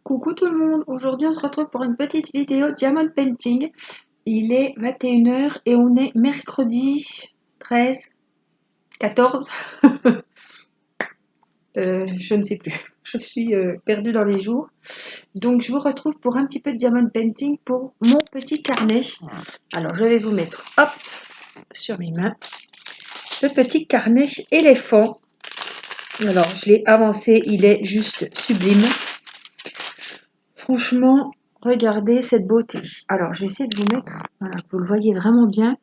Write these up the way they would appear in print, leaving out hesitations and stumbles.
Coucou tout le monde, aujourd'hui on se retrouve pour une petite vidéo Diamond Painting. Il est 21 h et on est mercredi 13, 14, je ne sais plus, je suis perdue dans les jours. Donc je vous retrouve pour un petit peu de Diamond Painting pour mon petit carnet. Alors je vais vous mettre, hop, sur mes mains, le petit carnet éléphant. Alors je l'ai avancé, il est juste sublime. Franchement, regardez cette beauté. Alors, je vais essayer de vous mettre, voilà, que vous le voyez vraiment bien.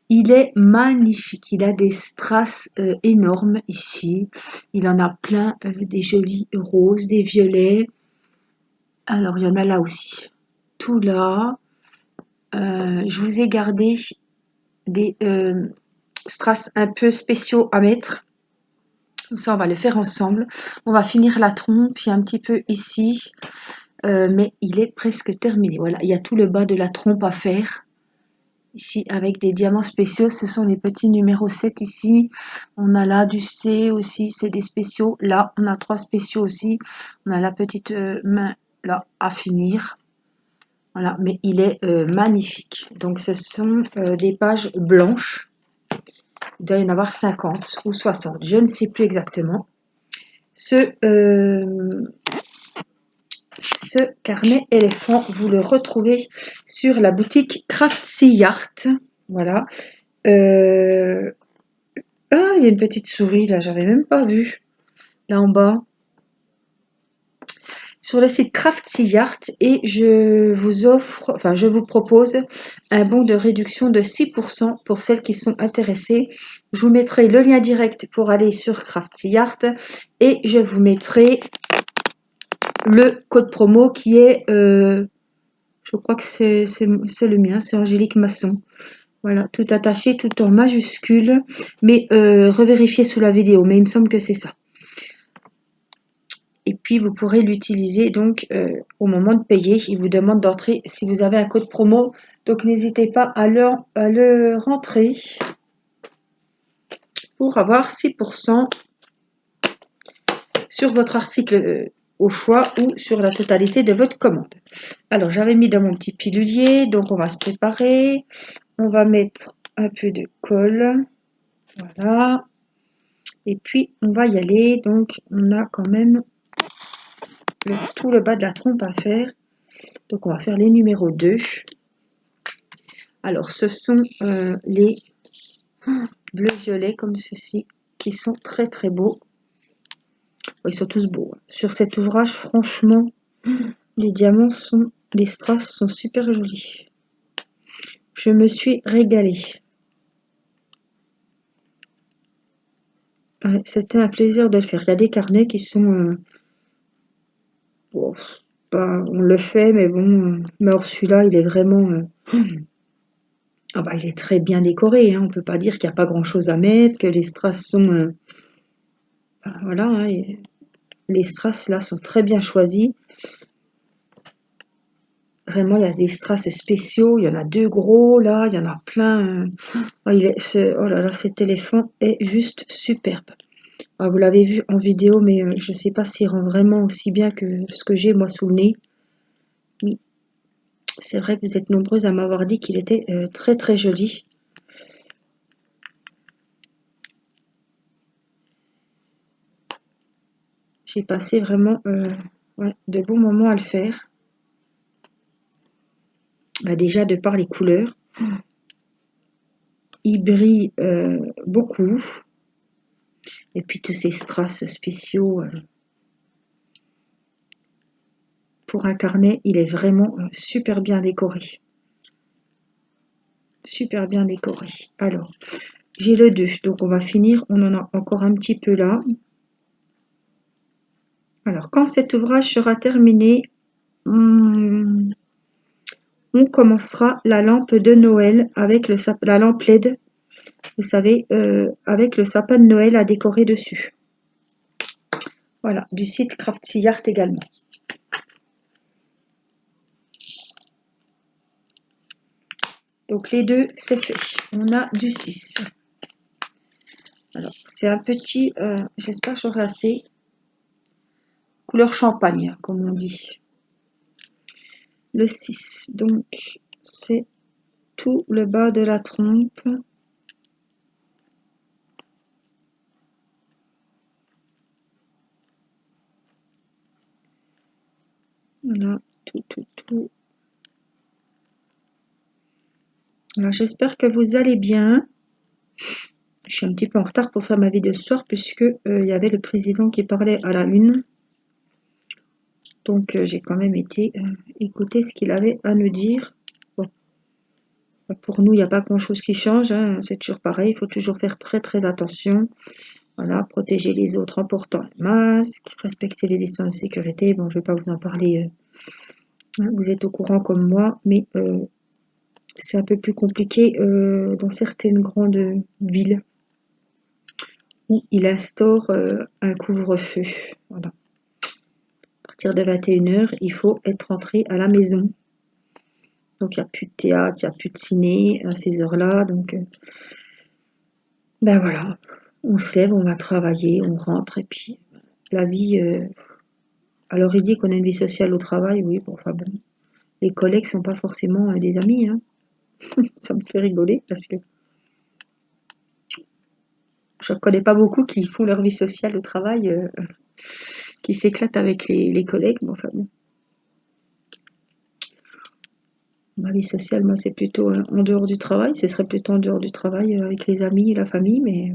Il est magnifique. Il a des strass énormes ici. Il en a plein, des jolis roses, des violets. Alors, il y en a là aussi. Tout là. Je vous ai gardé des strass un peu spéciaux à mettre. Comme ça, on va le faire ensemble. On va finir la trompe. Il y a un petit peu ici. Mais il est presque terminé. Voilà, il y a tout le bas de la trompe à faire. Ici, avec des diamants spéciaux, ce sont les petits numéros 7 ici. On a là du C aussi, c'est des spéciaux. Là, on a 3 spéciaux aussi. On a la petite main là à finir. Voilà, mais il est magnifique. Donc, ce sont des pages blanches. Il doit y en avoir 50 ou 60, je ne sais plus exactement. Ce carnet éléphant, vous le retrouvez sur la boutique Craftsy Art. Voilà. Ah, il y a une petite souris là, j'avais même pas vu. Là en bas. Sur le site Craftsy Art et je vous propose un bon de réduction de 6% pour celles qui sont intéressées. Je vous mettrai le lien direct pour aller sur Craftsy Art et je vous mettrai le code promo qui est, je crois que c'est le mien, c'est Angélique Masson. Voilà, tout attaché, tout en majuscule, mais revérifiez sous la vidéo, mais il me semble que c'est ça. Et puis vous pourrez l'utiliser donc au moment de payer. Il vous demande d'entrer si vous avez un code promo, donc n'hésitez pas à le rentrer pour avoir 6% sur votre article au choix ou sur la totalité de votre commande. Alors j'avais mis dans mon petit pilulier, donc on va se préparer. On va mettre un peu de colle, voilà. Et puis on va y aller, donc on a quand même tout le bas de la trompe à faire. Donc on va faire les numéros 2. Alors ce sont les bleu-violet comme ceci qui sont très très beaux. Ils sont tous beaux. Sur cet ouvrage, franchement, les diamants sont, les strass sont super jolis. Je me suis régalée. Ouais, c'était un plaisir de le faire. Il y a des carnets qui sont... bon, on le fait, mais bon... mais alors celui-là, il est vraiment... ah bah, il est très bien décoré. Hein. On ne peut pas dire qu'il n'y a pas grand-chose à mettre, que les strass sont... enfin, voilà, hein, les strass là sont très bien choisis. Vraiment, il y a des strass spéciaux. Il y en a 2 gros là. Il y en a plein. Oh, oh là là, cet éléphant est juste superbe. Ah, vous l'avez vu en vidéo, mais je ne sais pas s'il rend vraiment aussi bien que ce que j'ai moi sous le nez. Oui, c'est vrai que vous êtes nombreuses à m'avoir dit qu'il était très très joli. J'ai passé vraiment ouais, de bons moments à le faire. Bah, déjà de par les couleurs. Il brille beaucoup. Et puis tous ces strass spéciaux. Pour un carnet, il est vraiment super bien décoré. Super bien décoré. Alors, j'ai le 2, donc on va finir. On en a encore un petit peu là. Alors, quand cet ouvrage sera terminé, on commencera la lampe de Noël avec la lampe LED, vous savez, avec le sapin de Noël à décorer dessus. Voilà, du site Craftsy Art également. Donc les deux, c'est fait. On a du 6. Alors, c'est un petit, j'espère que j'aurai assez. Couleur champagne, comme on dit. le 6. Donc, c'est tout le bas de la trompe. Voilà, tout. Voilà, j'espère que vous allez bien. Je suis un petit peu en retard pour faire ma vidéo ce soir puisque il y avait le président qui parlait à la une. Donc j'ai quand même été écouter ce qu'il avait à nous dire. Bon, pour nous, il n'y a pas grand-chose qui change, hein, c'est toujours pareil, il faut toujours faire très attention. Voilà, protéger les autres en portant le masque, respecter les distances de sécurité. Bon, je ne vais pas vous en parler, hein, vous êtes au courant comme moi, mais c'est un peu plus compliqué dans certaines grandes villes où il instaure un couvre-feu. Voilà. À partir de 21h, il faut être rentré à la maison. Donc il n'y a plus de théâtre, il n'y a plus de ciné à ces heures-là. Donc ben voilà, on se lève, on va travailler, on rentre et puis la vie. Alors il dit qu'on a une vie sociale au travail, oui, bon, enfin bon, les collègues sont pas forcément des amis, hein. Ça me fait rigoler parce que je ne connais pas beaucoup qui font leur vie sociale au travail, qui s'éclatent avec les collègues, mais enfin bon. Ma vie sociale, moi, c'est plutôt en dehors du travail. Ce serait plutôt en dehors du travail avec les amis et la famille, mais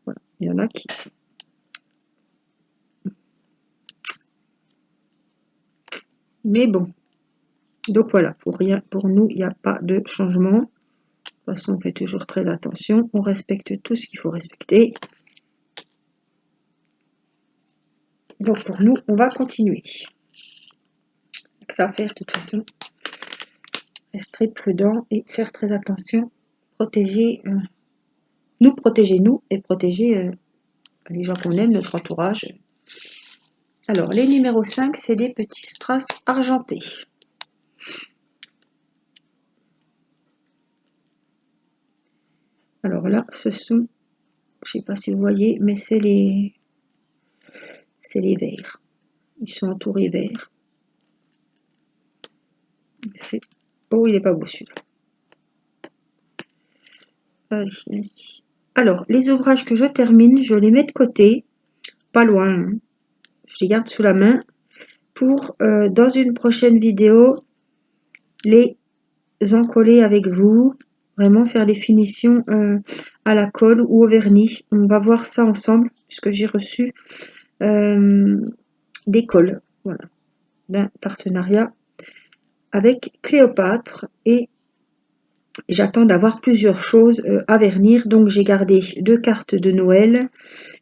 voilà, il y en a qui. Mais bon, donc voilà, pour nous, il n'y a pas de changement. De toute façon, on fait toujours très attention. On respecte tout ce qu'il faut respecter. Donc pour nous, on va continuer. Ça va faire de toute façon. Rester prudent et faire très attention. Protéger, nous et protéger les gens qu'on aime, notre entourage. Alors, les numéros 5, c'est des petits strass argentés. Alors là, ce sont, je sais pas si vous voyez, mais c'est les verts. Ils sont entourés verts. Oh, il est pas beau celui-là. Allez, ainsi. Alors, les ouvrages que je termine, je les mets de côté, pas loin, hein. Je les garde sous la main pour, dans une prochaine vidéo, les encoller avec vous, vraiment faire des finitions à la colle ou au vernis. On va voir ça ensemble, puisque j'ai reçu des colles, voilà, d'un partenariat avec Cléopâtre et j'attends d'avoir plusieurs choses à vernir. Donc j'ai gardé 2 cartes de Noël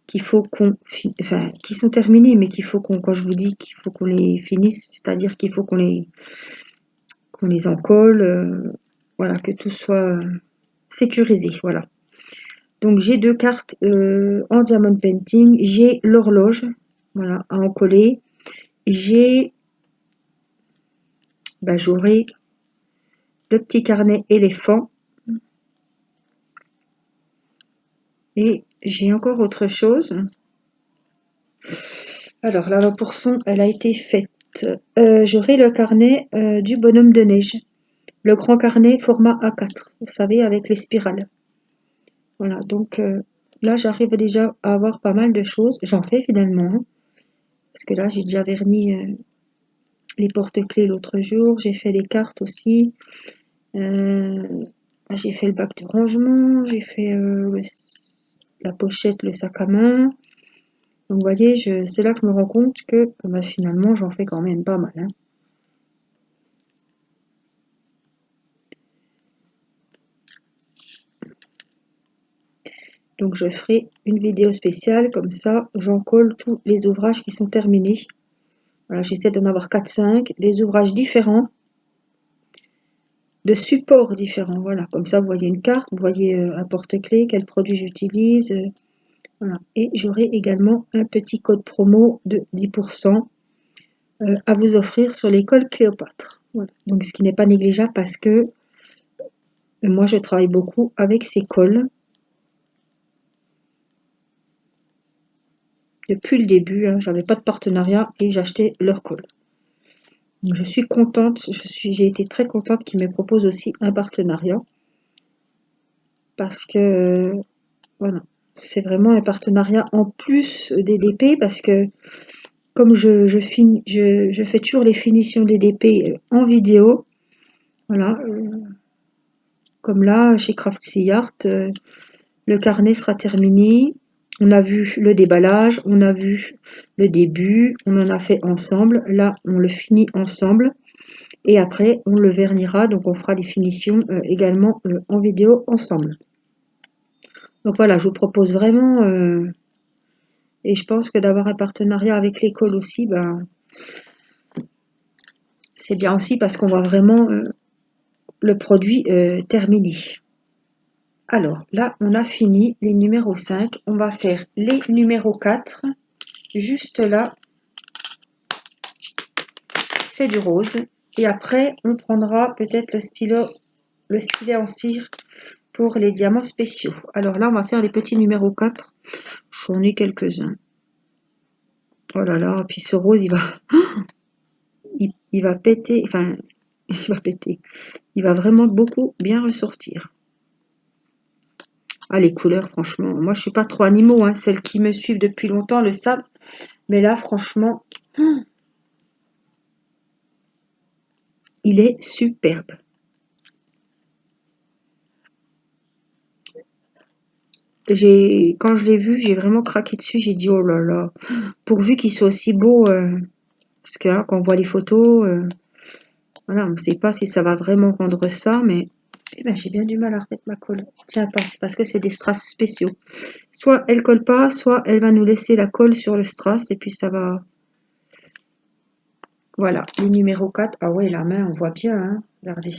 qu'il faut qui sont terminées, mais qu'il faut quand je vous dis qu'il faut qu'on les finisse, c'est-à-dire qu'il faut qu'on les encolle, voilà, que tout soit sécurisé, voilà. Donc j'ai 2 cartes en diamond painting, j'ai l'horloge, voilà, à encoller, j'aurai le petit carnet éléphant et j'ai encore autre chose. Alors la portion, elle a été faite. J'aurai le carnet du bonhomme de neige, le grand carnet format A4, vous savez, avec les spirales. Voilà, donc là j'arrive déjà à avoir pas mal de choses. J'en fais finalement, hein, parce que là j'ai déjà verni les porte-clés l'autre jour, j'ai fait les cartes aussi. J'ai fait le bac de rangement, j'ai fait la pochette, le sac à main. Donc vous voyez, c'est là que je me rends compte que finalement j'en fais quand même pas mal, hein. Donc je ferai une vidéo spéciale, comme ça j'en colle tous les ouvrages qui sont terminés. Voilà, j'essaie d'en avoir 4-5, des ouvrages différents, de supports différents. Voilà, comme ça vous voyez une carte, vous voyez un porte-clés, quel produit j'utilise. Voilà. Et j'aurai également un petit code promo de 10% à vous offrir sur l'école Cléopâtre. Voilà. Donc ce qui n'est pas négligeable parce que moi je travaille beaucoup avec ces cols. Depuis le début, hein, j'avais pas de partenariat et j'achetais leurs cols. Donc, je suis contente, j'ai été très contente qu'il me propose aussi un partenariat parce que voilà, c'est vraiment un partenariat en plus DDP parce que comme je fais toujours les finitions DDP en vidéo, voilà, comme là chez Craftsy Art, le carnet sera terminé. On a vu le déballage, on a vu le début, on en a fait ensemble. Là, on le finit ensemble. Et après, on le vernira, donc on fera des finitions également en vidéo ensemble. Donc voilà, je vous propose vraiment, et je pense que d'avoir un partenariat avec l'école aussi, ben, c'est bien aussi parce qu'on voit vraiment le produit terminé. Alors là, on a fini les numéros 5. On va faire les numéros 4. Juste là, c'est du rose. Et après, on prendra peut-être le stylet en cire pour les diamants spéciaux. Alors là, on va faire les petits numéros 4. J'en ai quelques-uns. Oh là là, puis ce rose, il va péter, enfin, il va péter. Il va vraiment beaucoup bien ressortir. Ah, les couleurs, franchement, moi je suis pas trop animaux, hein. Celles qui me suivent depuis longtemps le savent. Mais là, franchement, il est superbe. Quand je l'ai vu, j'ai vraiment craqué dessus. J'ai dit, oh là là, pourvu qu'il soit aussi beau. Parce que là, quand on voit les photos, voilà, on ne sait pas si ça va vraiment rendre ça, mais eh ben, j'ai bien du mal à remettre ma colle. Tiens pas, c'est parce que c'est des strass spéciaux. Soit elle colle pas, soit elle va nous laisser la colle sur le strass et puis ça va. Voilà, les numéros 4. Ah ouais, la main, on voit bien, hein. Regardez.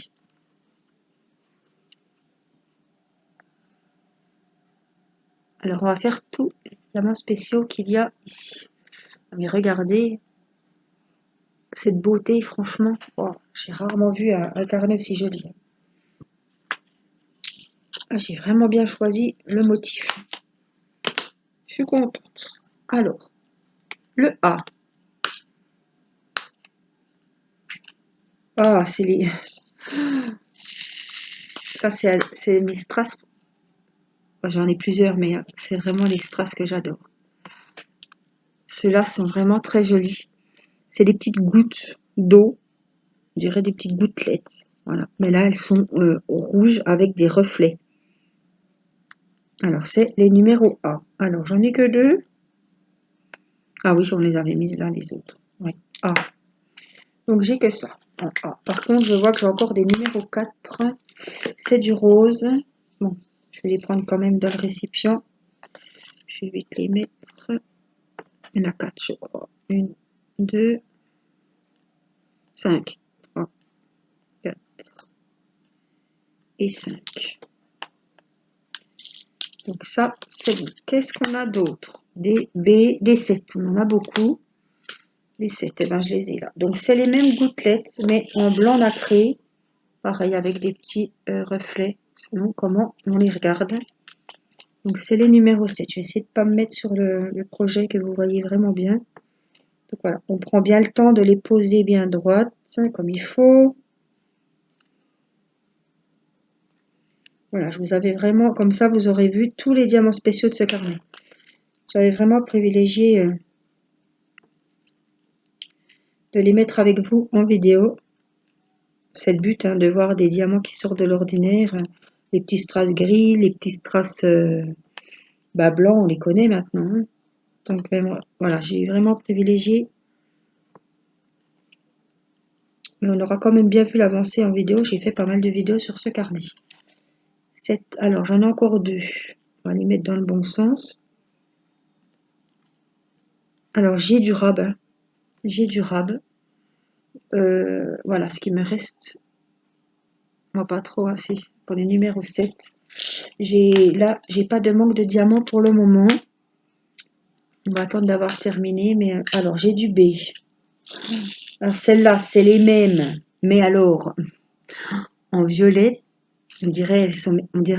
Alors, on va faire tous les diamants spéciaux qu'il y a ici. Mais regardez cette beauté, franchement. Oh, j'ai rarement vu un carnet aussi joli. Ah, j'ai vraiment bien choisi le motif. Je suis contente. Alors, le A. Ah, c'est les... Ça, c'est mes strass. J'en ai plusieurs, mais c'est vraiment les strass que j'adore. Ceux-là sont vraiment très jolis. C'est des petites gouttes d'eau. On dirait des petites gouttelettes. Voilà. Mais là, elles sont rouges avec des reflets. Alors, c'est les numéros A. Alors, j'en ai que 2. Ah oui, on les avait mises là, les autres. Oui, A. Donc, j'ai que ça. En A. Par contre, je vois que j'ai encore des numéros 4. C'est du rose. Bon, je vais les prendre quand même dans le récipient. Je vais vite les mettre. Il y en a 4, je crois. 1, 2, 5, 3, 4 et 5. Donc ça, c'est bon. Qu'est-ce qu'on a d'autre? Des B, des 7. On en a beaucoup. Les 7, eh ben, je les ai là. Donc c'est les mêmes gouttelettes, mais en blanc nacré. Pareil, avec des petits reflets. Sinon, comment on les regarde? Donc c'est les numéros 7. Je vais essayer de ne pas me mettre sur le projet que vous voyez vraiment bien. Donc voilà, on prend bien le temps de les poser bien droites, comme il faut. Voilà, je vous avais vraiment, comme ça vous aurez vu tous les diamants spéciaux de ce carnet. J'avais vraiment privilégié de les mettre avec vous en vidéo. C'est le but, hein, de voir des diamants qui sortent de l'ordinaire. Les petits strass gris, les petits strass blancs, on les connaît maintenant. Hein. Donc voilà, j'ai vraiment privilégié. Mais on aura quand même bien vu l'avancée en vidéo. J'ai fait pas mal de vidéos sur ce carnet. 7. Alors j'en ai encore 2. On va les mettre dans le bon sens. Alors j'ai du rab. Hein. J'ai du rab. Voilà ce qui me reste. Moi pas trop assez. Pour les numéros 7. J'ai pas de manque de diamants pour le moment. On va attendre d'avoir terminé. Mais alors j'ai du B. Alors celles-là, c'est les mêmes. Mais alors, en violet, on dirait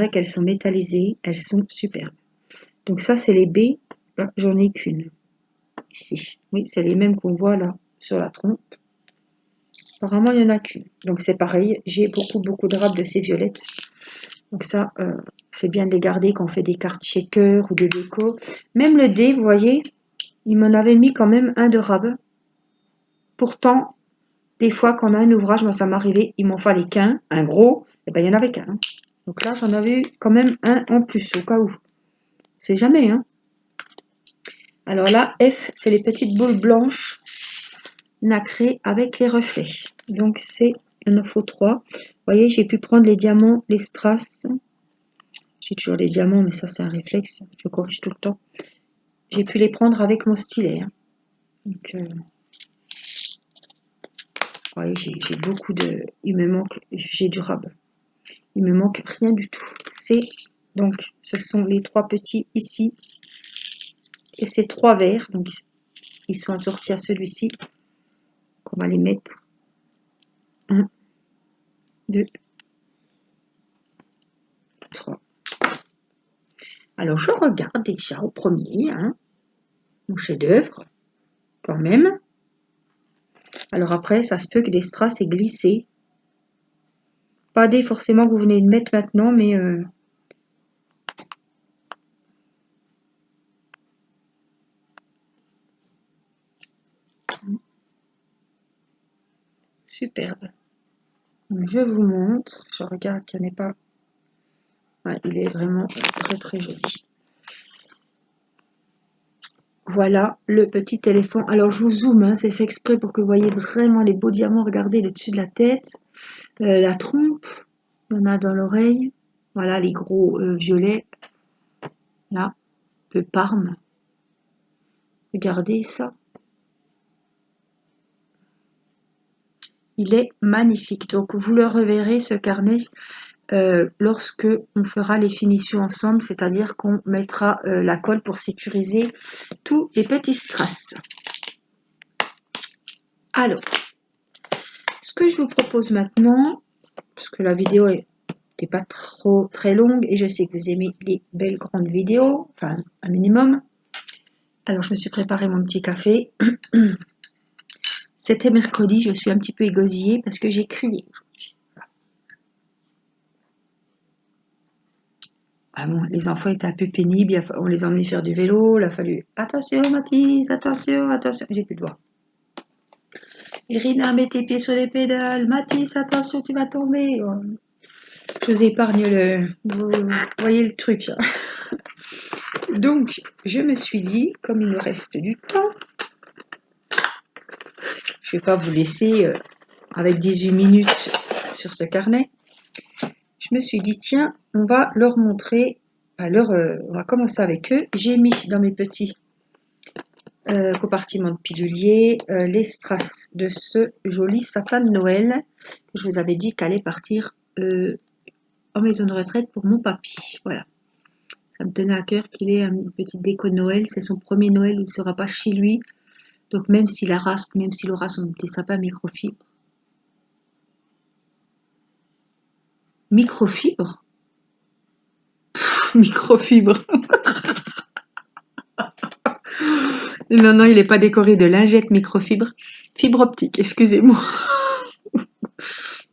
qu'elles sont métallisées. Elles sont superbes. Donc ça, c'est les B. Ah, j'en ai qu'une. Ici. Oui, c'est les mêmes qu'on voit là sur la trompe. Apparemment, il n'y en a qu'une. Donc, c'est pareil. J'ai beaucoup de râpes de ces violettes. Donc, ça, c'est bien de les garder quand on fait des cartes shaker ou des décos. Même le dé, vous voyez, il m'en avait mis quand même un de râpe. Pourtant, des fois, quand on a un ouvrage, moi, ça m'arrivait, il m'en fallait qu'un, un gros, et ben, il n'y en avait qu'un. Hein. Donc là, j'en avais eu quand même un en plus, au cas où. C'est jamais, hein. Alors là, F, c'est les petites boules blanches nacrées avec les reflets. Donc c'est, il en faut 3. Vous voyez, j'ai pu prendre les diamants, les strass. J'ai toujours les diamants, mais ça c'est un réflexe. Je corrige tout le temps. J'ai pu les prendre avec mon stylet. Hein. Donc, vous voyez, j'ai beaucoup de... Il me manque, j'ai du rab. Il me manque rien du tout. C'est donc, ce sont les 3 petits ici. Et ces 3 verts. Donc, ils sont assortis à celui-ci. On va les mettre. 1, 2, 3. Alors, je regarde déjà au premier, hein, mon chef-d'œuvre, quand même. Alors après, ça se peut que les strass aient glissé. Pas des forcément que vous venez de mettre maintenant, mais... Superbe. Je vous montre. Je regarde qu'il n'y en ait pas... Ouais, il est vraiment très joli. Voilà le petit éléphant. Alors je vous zoome, hein, c'est fait exprès pour que vous voyez vraiment les beaux diamants. Regardez le dessus de la tête, la trompe, il y en a dans l'oreille. Voilà les gros violets. Là, le parme. Regardez ça. Il est magnifique. Donc vous le reverrez ce carnet lorsque on fera les finitions ensemble, c'est-à-dire qu'on mettra la colle pour sécuriser tous les petits strass. Alors, ce que je vous propose maintenant, parce que la vidéo n'était pas très longue et je sais que vous aimez les belles grandes vidéos, enfin un minimum. Alors je me suis préparé mon petit café. C'était mercredi, je suis un petit peu égosillée parce que j'ai crié. Ah bon, les enfants étaient un peu pénibles, on les a emmenés faire du vélo, il a fallu « Attention Mathis, attention, attention !» J'ai plus de voix. « Irina, mets tes pieds sur les pédales, Mathis, attention, tu vas tomber !» Je vous épargne le... Vous voyez le truc. Hein. Donc, je me suis dit, comme il me reste du temps, je ne vais pas vous laisser avec 18 minutes sur ce carnet. Je me suis dit, tiens, on va leur montrer, on va commencer avec eux. J'ai mis dans mes petits compartiments de pilulier les strass de ce joli sapin de Noël que je vous avais dit qu'allait partir en maison de retraite pour mon papy. Voilà. Ça me tenait à cœur qu'il ait une petite déco de Noël. C'est son premier Noël, il ne sera pas chez lui. Donc même s'il aura son petit sapin microfibre. Microfibre Microfibre. Non, il n'est pas décoré de lingettes microfibre. Fibre optique, excusez-moi.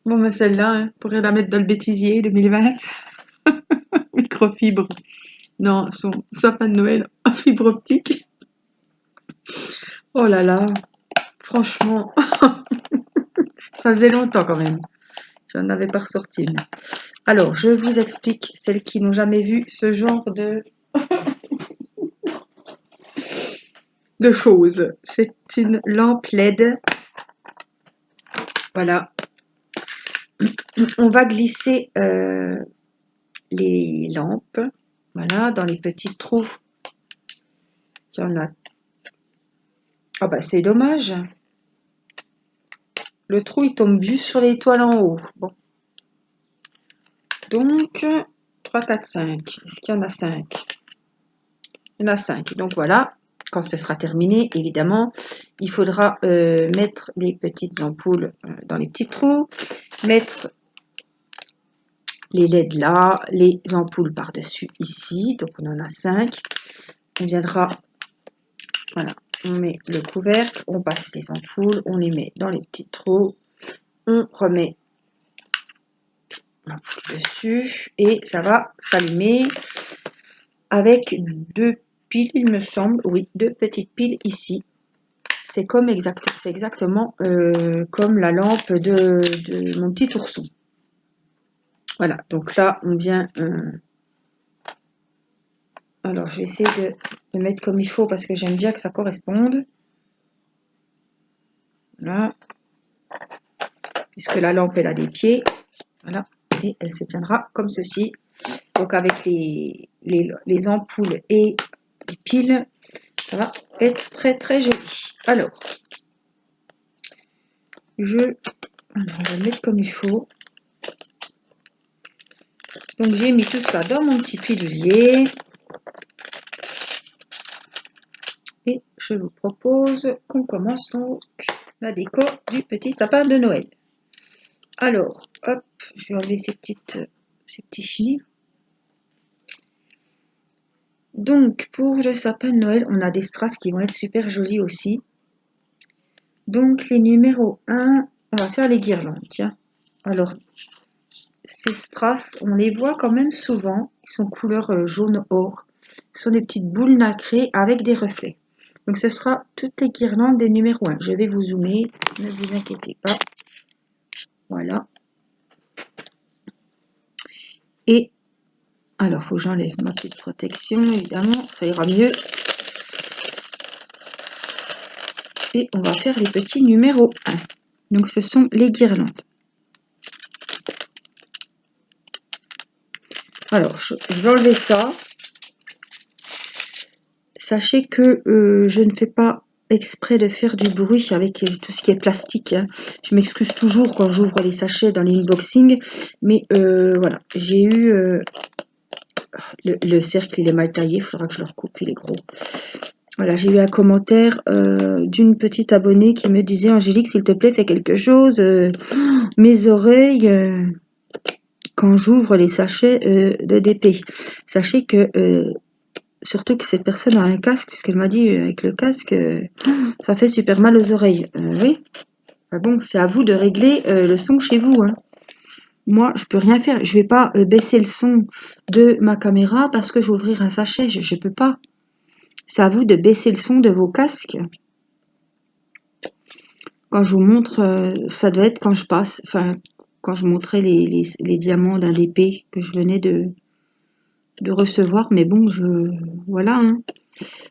Bon, mais celle-là, hein, pourrait la mettre dans le bêtisier 2020. Microfibre. Non, son sapin de Noël en fibre optique. Oh là là, franchement, ça faisait longtemps quand même. J'en avais pas ressorti une. Alors, je vous explique, celles qui n'ont jamais vu ce genre de choses. C'est une lampe LED. Voilà. On va glisser les lampes, voilà, dans les petits trous. Il y en a. Ah bah c'est dommage. Le trou il tombe juste sur l'étoile en haut. Bon. Donc 3, 4, 5. Est-ce qu'il y en a 5? Il y en a 5. Donc voilà. Quand ce sera terminé, évidemment, il faudra mettre les petites ampoules dans les petits trous, mettre les LED là, les ampoules par-dessus ici, donc on en a 5. On viendra, voilà, on met le couvercle, on passe les ampoules, on les met dans les petits trous, on remet dessus et ça va s'allumer avec 2 piles, il me semble. Oui, 2 petites piles ici. C'est exactement comme la lampe de mon petit ourson. Voilà, donc là, on vient... alors, je vais essayer de le mettre comme il faut parce que j'aime bien que ça corresponde. Voilà. Puisque la lampe, elle a des pieds. Voilà. Et elle se tiendra comme ceci. Donc, avec les ampoules et les piles, ça va être très, très joli. Alors, on va le mettre comme il faut. Donc, j'ai mis tout ça dans mon petit pilulier. Et je vous propose qu'on commence donc la déco du petit sapin de Noël. Alors, hop, je vais enlever ces petits chenilles. Donc, pour le sapin de Noël, on a des strass qui vont être super jolis aussi. Donc, les numéros 1, on va faire les guirlandes, tiens. Alors, ces strass, on les voit quand même souvent. Ils sont couleur jaune or. Ce sont des petites boules nacrées avec des reflets. Donc, ce sera toutes les guirlandes des numéros 1. Je vais vous zoomer, ne vous inquiétez pas. Voilà. Et, alors, il faut que j'enlève ma petite protection, évidemment, ça ira mieux. Et on va faire les petits numéros 1. Donc, ce sont les guirlandes. Alors, je vais enlever ça. Sachez que je ne fais pas exprès de faire du bruit avec tout ce qui est plastique. Hein. Je m'excuse toujours quand j'ouvre les sachets dans les unboxings. Mais voilà, j'ai eu... le cercle, il est mal taillé. Il faudra que je le recoupe, il est gros. Voilà, j'ai eu un commentaire d'une petite abonnée qui me disait « Angélique, s'il te plaît, fais quelque chose. Mes oreilles... quand j'ouvre les sachets de DP. » Sachez que... surtout que cette personne a un casque, puisqu'elle m'a dit avec le casque, ça fait super mal aux oreilles. Oui. Ah bon, c'est à vous de régler le son chez vous. Hein. Moi, je peux rien faire. Je vais pas baisser le son de ma caméra parce que je vais ouvrir un sachet. Je peux pas. C'est à vous de baisser le son de vos casques. Quand je vous montre, ça doit être quand je passe, enfin, quand je montrais les diamants d'un DP que je venais de recevoir. Mais bon, voilà. Hein.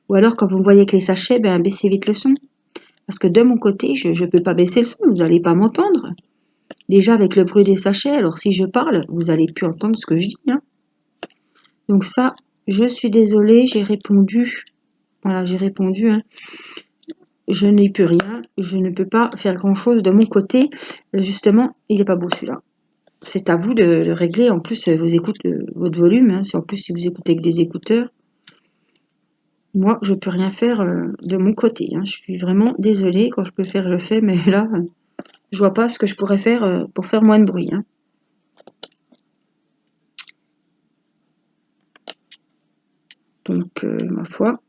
Ou alors, quand vous me voyez avec les sachets, ben, baissez vite le son. Parce que de mon côté, je ne peux pas baisser le son, vous n'allez pas m'entendre. Déjà avec le bruit des sachets, alors si je parle, vous n'allez plus entendre ce que je dis. Hein. Donc ça, je suis désolée, j'ai répondu. Voilà, j'ai répondu. Hein. Je n'ai plus rien, je ne peux pas faire grand-chose de mon côté. Justement, il n'est pas beau celui-là. C'est à vous de le régler. En plus, vous écoutez votre volume. Hein. En plus, si vous écoutez avec des écouteurs, moi, je peux rien faire de mon côté. Hein. Je suis vraiment désolée. Quand je peux faire, je fais. Mais là, je vois pas ce que je pourrais faire pour faire moins de bruit. Hein. Donc, ma foi.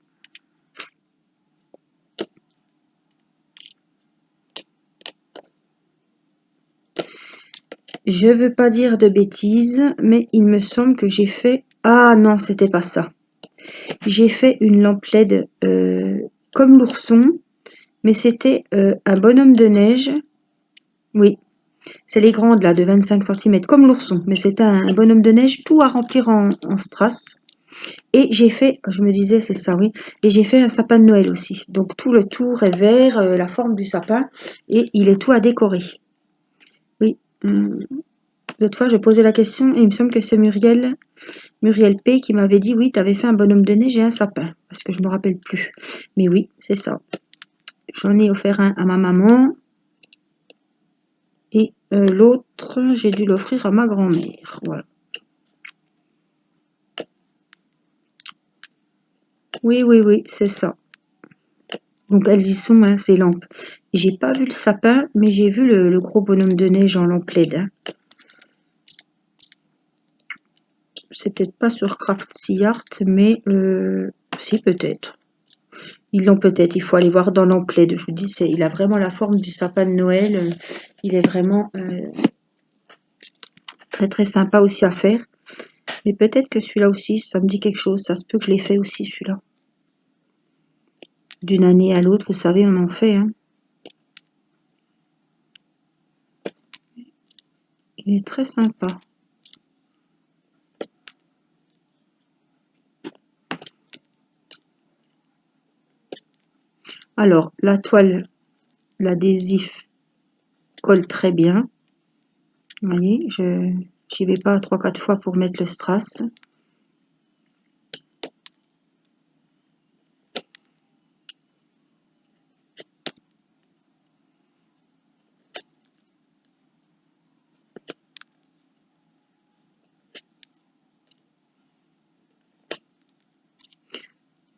Je veux pas dire de bêtises, mais il me semble que j'ai fait... Ah non, c'était pas ça. J'ai fait une lampe LED comme l'ourson, mais c'était un bonhomme de neige. Oui, c'est les grandes là, de 25 cm, comme l'ourson, mais c'était un bonhomme de neige, tout à remplir en strass. Et j'ai fait, je me disais, c'est ça, oui, et j'ai fait un sapin de Noël aussi. Donc tout le tour est vert, la forme du sapin, et il est tout à décorer. Oui. L'autre fois, je posais la question et il me semble que c'est Muriel P qui m'avait dit oui, tu avais fait un bonhomme de neige et un sapin. Parce que je ne me rappelle plus. Mais oui, c'est ça. J'en ai offert un à ma maman. Et l'autre, j'ai dû l'offrir à ma grand-mère. Voilà. Oui, c'est ça. Donc elles y sont, hein, ces lampes. J'ai pas vu le sapin, mais j'ai vu le gros bonhomme de neige en lampe LED. Hein. C'est peut-être pas sur Craftsy Art, mais si peut-être. Ils l'ont peut-être, il faut aller voir dans l'emplette. Je vous dis, il a vraiment la forme du sapin de Noël. Il est vraiment très très sympa aussi à faire. Mais peut-être que celui-là aussi, ça me dit quelque chose. Ça se peut que je l'ai fait aussi, celui-là. D'une année à l'autre, vous savez, on en fait. Hein. Il est très sympa. Alors, la toile, l'adhésif colle très bien. Vous voyez, je n'y vais pas 3-4 fois pour mettre le strass.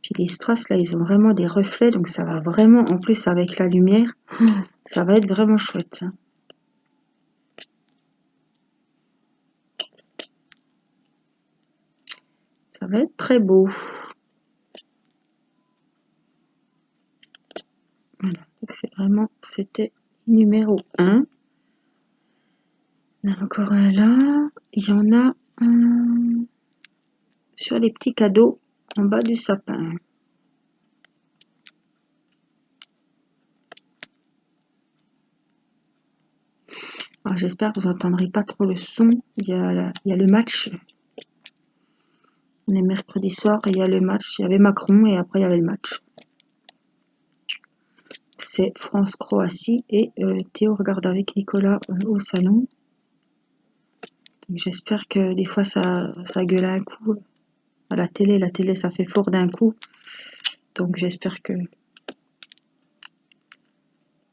Puis les strass, là, ils ont vraiment des reflets, donc ça va vraiment, en plus avec la lumière, ça va être vraiment chouette. Ça va être très beau. Voilà, donc c'est vraiment, c'était numéro 1. Il y en a encore un là. Il y en a un sur les petits cadeaux en bas du sapin. J'espère que vous n'entendrez pas trop le son. Il y a le match. On est mercredi soir et il y a le match. Il y avait Macron et après il y avait le match. C'est France-Croatie et Théo regarde avec Nicolas au salon. J'espère que des fois ça gueule un coup. À la télé ça fait fort d'un coup. Donc j'espère que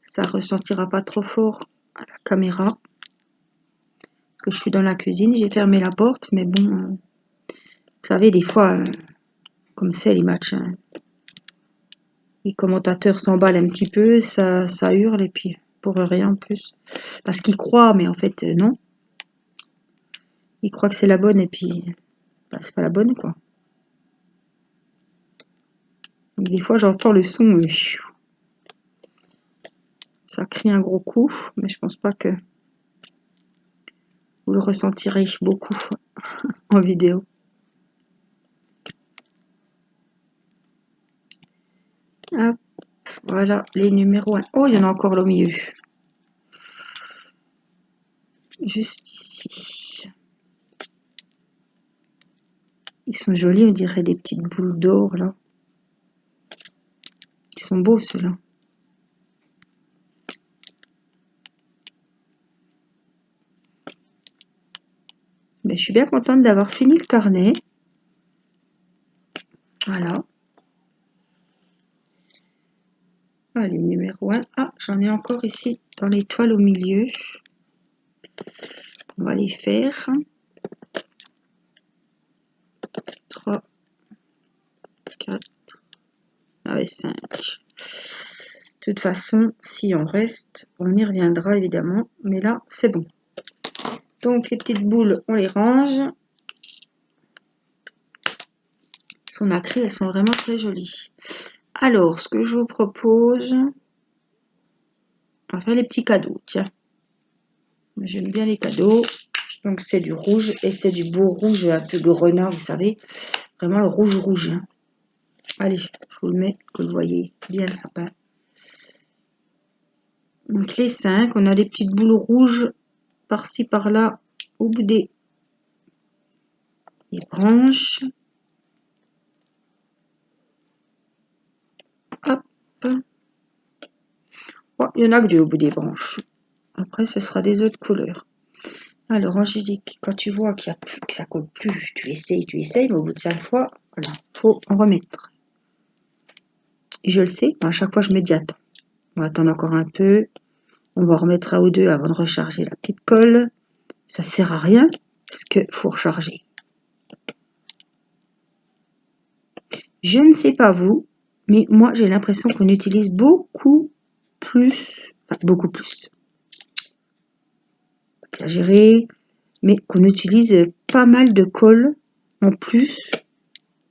ça ressentira pas trop fort à la caméra. Parce que je suis dans la cuisine, j'ai fermé la porte, mais bon, vous savez, des fois, comme c'est les matchs, hein, les commentateurs s'emballent un petit peu, ça hurle, et puis pour rien en plus. Parce qu'ils croient, mais en fait, non. Ils croient que c'est la bonne, et puis bah, c'est pas la bonne, quoi. Donc, des fois, j'entends le son, ça crie un gros coup, mais je pense pas que vous le ressentirez beaucoup en vidéo. Hop, voilà les numéros 1. Oh, il y en a encore là au milieu. Juste ici. Ils sont jolis, on dirait des petites boules d'or là. Ils sont beaux ceux-là. Mais je suis bien contente d'avoir fini le carnet. Voilà. Allez, numéro 1. Ah, j'en ai encore ici dans les toiles au milieu. On va les faire. 3, 4, 5. De toute façon, si on reste, on y reviendra évidemment. Mais là, c'est bon. Donc, les petites boules, on les range. Elles sont nacrées, elles sont vraiment très jolies. Alors, ce que je vous propose, on va faire les petits cadeaux. Tiens, j'aime bien les cadeaux. Donc, c'est du rouge et c'est du beau rouge un peu grenat, vous savez. Vraiment le rouge rouge. Hein. Allez, je vous le mets, que vous voyez bien le sapin. Donc, les 5, on a des petites boules rouges par-ci, par-là, au bout des branches. Hop. Oh, il y en a que 2 au bout des branches. Après, ce sera des autres couleurs. Alors, Angélique, quand tu vois qu'il y a plus, que ça colle plus, tu essayes, mais au bout de 5 fois, voilà, faut en remettre. Et je le sais, à chaque fois, je me dis, attends, on va attendre encore un peu, on va en remettre un ou deux avant de recharger la petite colle. Ça sert à rien, parce qu'il faut recharger. Je ne sais pas vous, mais moi, j'ai l'impression qu'on utilise beaucoup plus, exagéré, mais qu'on utilise pas mal de colle en plus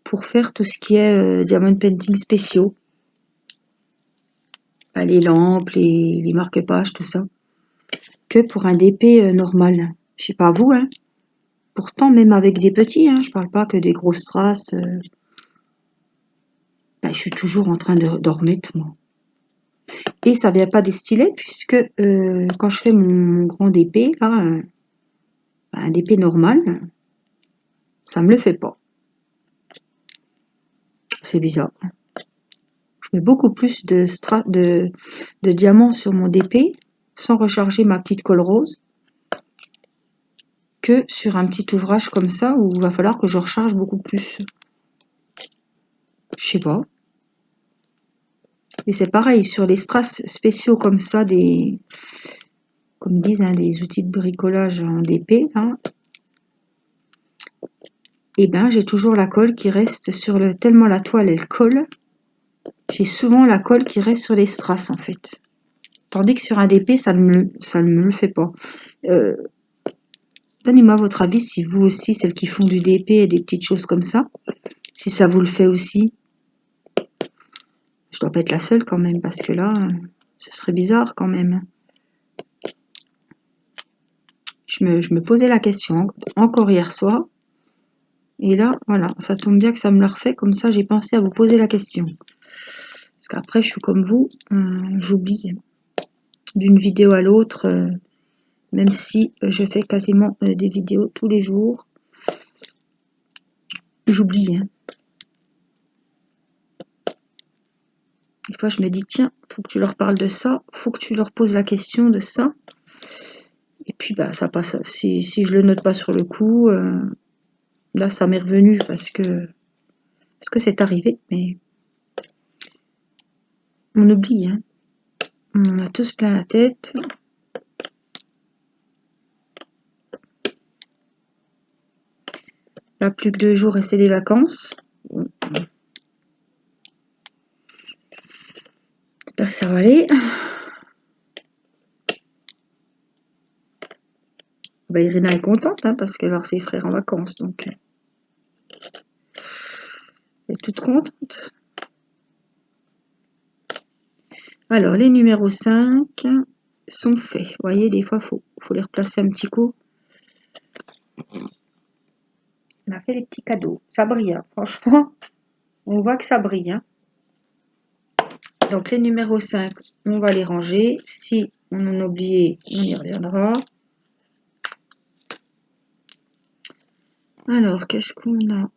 pour faire tout ce qui est diamond painting spéciaux. les lampes, les marque-pages, tout ça, que pour un DP normal. Je sais pas vous, hein. Pourtant, même avec des petits, hein, je parle pas que des grosses traces. Je suis toujours en train d'en remettre, moi. Et ça vient pas des stylets, puisque quand je fais mon grand DP, là, un DP normal, ça me le fait pas. C'est bizarre. Je mets beaucoup plus de diamants sur mon DP, sans recharger ma petite colle rose, que sur un petit ouvrage comme ça, où il va falloir que je recharge beaucoup plus. Je sais pas. Et c'est pareil, sur les strass spéciaux comme ça, comme ils disent, hein, des outils de bricolage en DP, hein, et ben j'ai toujours la colle qui reste sur le... Tellement la toile, elle colle, j'ai souvent la colle qui reste sur les strass, en fait. Tandis que sur un DP, ça ne me le fait pas. Donnez-moi votre avis, si vous aussi, celles qui font du DP et des petites choses comme ça, si ça vous le fait aussi. Je dois pas être la seule quand même, parce que là, ce serait bizarre quand même. Je me posais la question encore hier soir. Et là, voilà, ça tombe bien que ça me le refait, comme ça j'ai pensé à vous poser la question. Parce qu'après, je suis comme vous, j'oublie d'une vidéo à l'autre, même si je fais quasiment des vidéos tous les jours. J'oublie. Hein. Des fois, je me dis, tiens, faut que tu leur parles de ça, faut que tu leur poses la question de ça. Et puis, bah, ça passe. Si je le note pas sur le coup, là, ça m'est revenu parce que c'est arrivé, mais on oublie. Hein. On en a tous plein la tête. Là, plus que 2 jours et c'est les vacances. J'espère que ça va aller. Bah, Irina est contente, hein, parce qu'elle va voir ses frères en vacances, donc elle est toute contente. Alors, les numéros 5 sont faits. Vous voyez, des fois, faut les replacer un petit coup. On a fait les petits cadeaux. Ça brille, hein, franchement. On voit que ça brille. Hein. Donc, les numéros 5, on va les ranger. Si on en a oublié, on y reviendra. Alors, qu'est-ce qu'on a?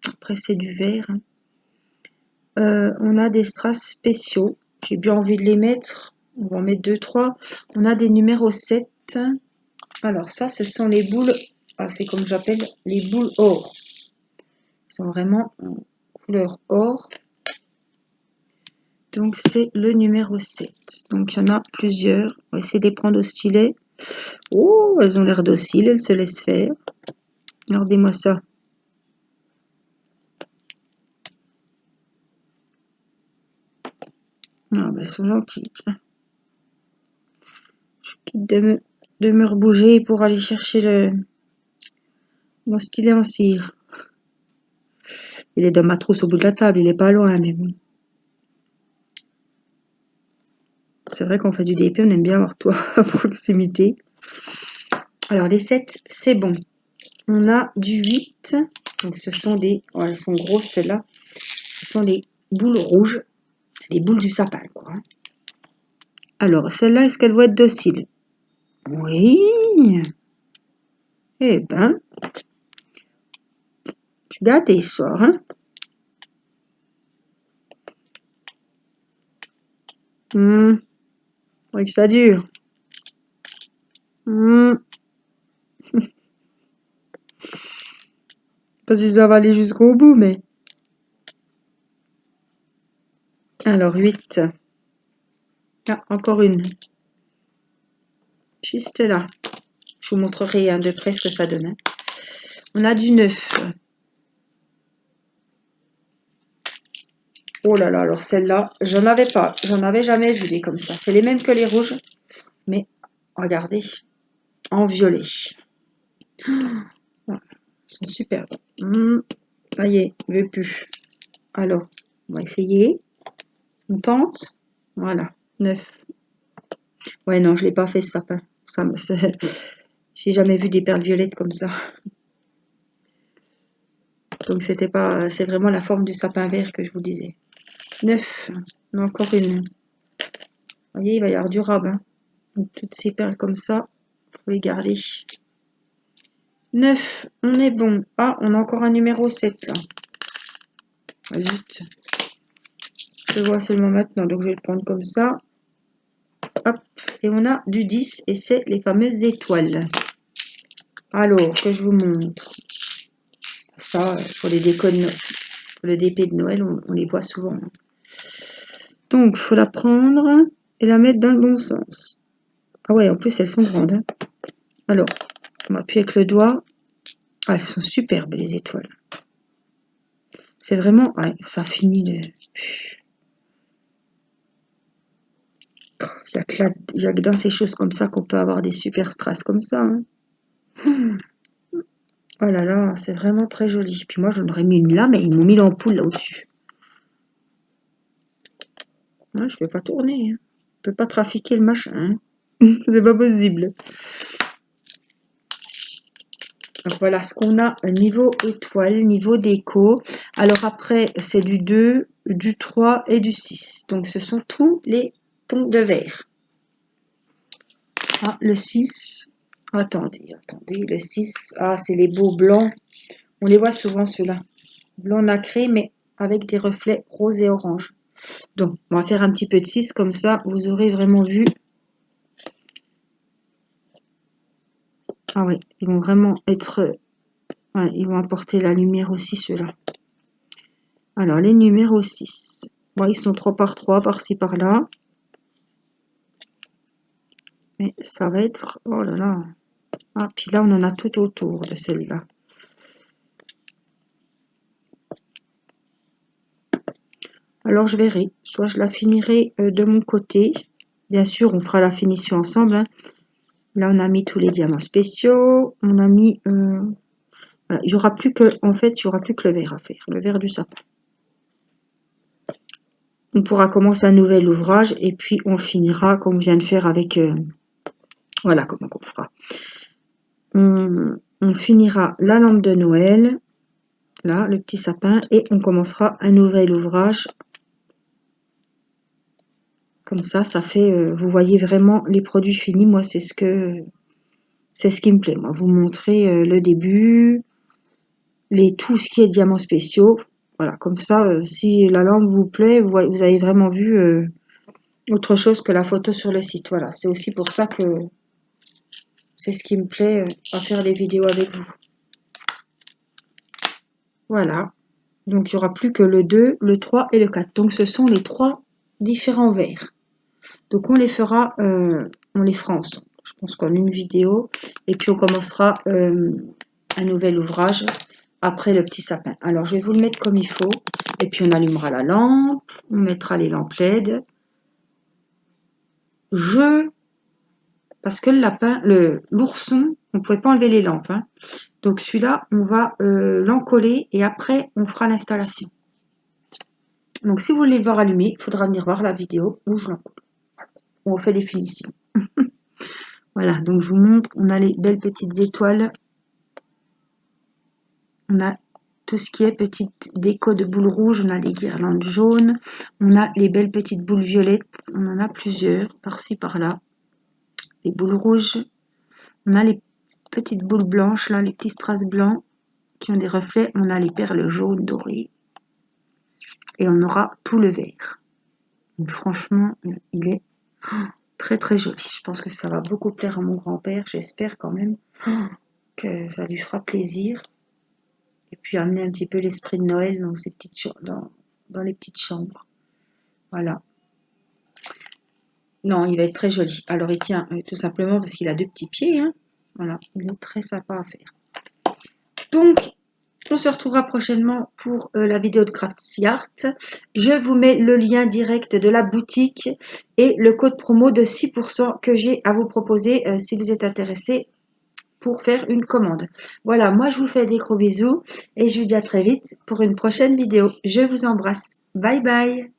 Après, c'est du vert. Hein. On a des strass spéciaux. J'ai bien envie de les mettre. On va en mettre 2, 3. On a des numéros 7. Alors, ça, ce sont les boules. Ah, c'est comme j'appelle les boules or. Ils sont vraiment en couleur or. Donc, c'est le numéro 7. Donc, il y en a plusieurs. On va essayer de les prendre au stylet. Oh, elles ont l'air dociles. Elles se laissent faire. Regardez-moi ça. Ah, ben, elles sont gentilles. Tiens. Je quitte de me rebouger pour aller chercher mon stylet en cire. Il est dans ma trousse au bout de la table. Il est pas loin, mais bon. C'est vrai qu'on fait du DP, on aime bien avoir toi à proximité. Alors, les 7, c'est bon. On a du 8. Donc, ce sont des... Oh, elles sont grosses, celles-là. Ce sont les boules rouges. Les boules du sapin, quoi. Alors, celle-là, est-ce qu'elle doit être docile? Oui. Eh ben, tu gâtes ce soir, hein? Faudrait que ça dure. Pas si ça va aller jusqu'au bout, mais... Alors, 8. Ah, encore une. Juste là. Je vous montrerai de près ce que ça donne. Hein. On a du 9. Oh là là, alors celle-là, j'en avais pas. J'en avais jamais vu des comme ça. C'est les mêmes que les rouges. Mais, regardez, en violet. Voilà, ils sont superbes. Ça y est, il veut plus. Alors, on va essayer. On tente. Voilà, 9. Ouais, non, je l'ai pas fait ce sapin. J'ai jamais vu des perles violettes comme ça. Donc c'était pas, c'est vraiment la forme du sapin vert que je vous disais. 9. On a encore une. Vous voyez, il va y avoir durable. Hein. Donc toutes ces perles comme ça, faut les garder. 9, on est bon. Ah, on a encore un numéro 7 là. Ah, zut. Je le vois seulement maintenant, donc je vais le prendre comme ça. Hop, et on a du 10 et c'est les fameuses étoiles. Alors, que je vous montre. Ça, pour les décos de Noël, pour le DP de Noël, on les voit souvent. Donc, il faut la prendre et la mettre dans le bon sens. Ah ouais, en plus, elles sont grandes. Hein. Alors, on appuie avec le doigt. Ah, elles sont superbes, les étoiles. C'est vraiment... Ouais, ça finit de... Il y a que dans ces choses comme ça qu'on peut avoir des super strass comme ça. Hein. Oh là là, c'est vraiment très joli. Puis moi, j'en aurais mis une là, mais ils m'ont mis l'ampoule là au-dessus. Ouais, je ne peux pas tourner. Hein. Je ne peux pas trafiquer le machin. Hein. C'est pas possible. Donc voilà ce qu'on a niveau étoile, niveau déco. Alors après, c'est du 2, du 3 et du 6. Donc ce sont tous les tons de vert. Ah, le 6. Attendez, le 6. Ah, c'est les beaux blancs. On les voit souvent ceux-là. Blanc nacré, mais avec des reflets rose et orange. Donc, on va faire un petit peu de 6, comme ça, vous aurez vraiment vu. Ah oui, ils vont vraiment être... Ouais, ils vont apporter la lumière aussi, ceux-là. Alors, les numéros 6. Bon, ils sont 3 par 3, par-ci, par-là. Mais ça va être... Oh là là. Ah, puis là, on en a tout autour de celle-là. Alors, je verrai. Soit je la finirai de mon côté. Bien sûr, on fera la finition ensemble. Hein. Là, on a mis tous les diamants spéciaux. On a mis... Voilà. Il y aura plus que... En fait, il n'y aura plus que le vert à faire. Le vert du sapin. On pourra commencer un nouvel ouvrage et puis on finira comme on vient de faire avec... voilà comment on fera. On finira la lampe de Noël, là, le petit sapin, et on commencera un nouvel ouvrage. Comme ça fait... vous voyez vraiment les produits finis. Moi, c'est ce qui me plaît. Moi, vous montrer le début, tout ce qui est diamants spéciaux. Voilà, comme ça, si la lampe vous plaît, vous avez vraiment vu autre chose que la photo sur le site. Voilà, c'est aussi pour ça que c'est ce qui me plaît à faire des vidéos avec vous. Voilà, donc il n'y aura plus que le 2, le 3 et le 4. Donc ce sont les 3 différents verres. Donc on les fera ensemble. Je pense qu'en une vidéo. Et puis on commencera un nouvel ouvrage après le petit sapin. Alors je vais vous le mettre comme il faut. Et puis on allumera la lampe. On mettra les lampes LED. Parce que le lapin, l'ourson, on ne pouvait pas enlever les lampes. Hein. Donc celui-là, on va l'encoller et après on fera l'installation. Donc si vous voulez le voir allumé, il faudra venir voir la vidéo où je l'encolle. Où on fait les finitions. Voilà, donc je vous montre, on a les belles petites étoiles. On a tout ce qui est petite déco de boules rouges, on a les guirlandes jaunes, on a les belles petites boules violettes, on en a plusieurs, par-ci, par-là. Les boules rouges, on a les petites boules blanches, là, les petits strass blancs qui ont des reflets, on a les perles jaunes dorées. Et on aura tout le vert. Donc, franchement, il est très très joli. Je pense que ça va beaucoup plaire à mon grand-père. J'espère quand même que ça lui fera plaisir. Et puis amener un petit peu l'esprit de Noël dans ces petites dans les petites chambres. Voilà. Non, il va être très joli. Alors il tient tout simplement parce qu'il a 2 petits pieds. Hein. Voilà, il est très sympa à faire. Donc, on se retrouvera prochainement pour la vidéo de Craftsy Art. Je vous mets le lien direct de la boutique et le code promo de 6% que j'ai à vous proposer si vous êtes intéressé pour faire une commande. Voilà, moi je vous fais des gros bisous et je vous dis à très vite pour une prochaine vidéo. Je vous embrasse. Bye bye.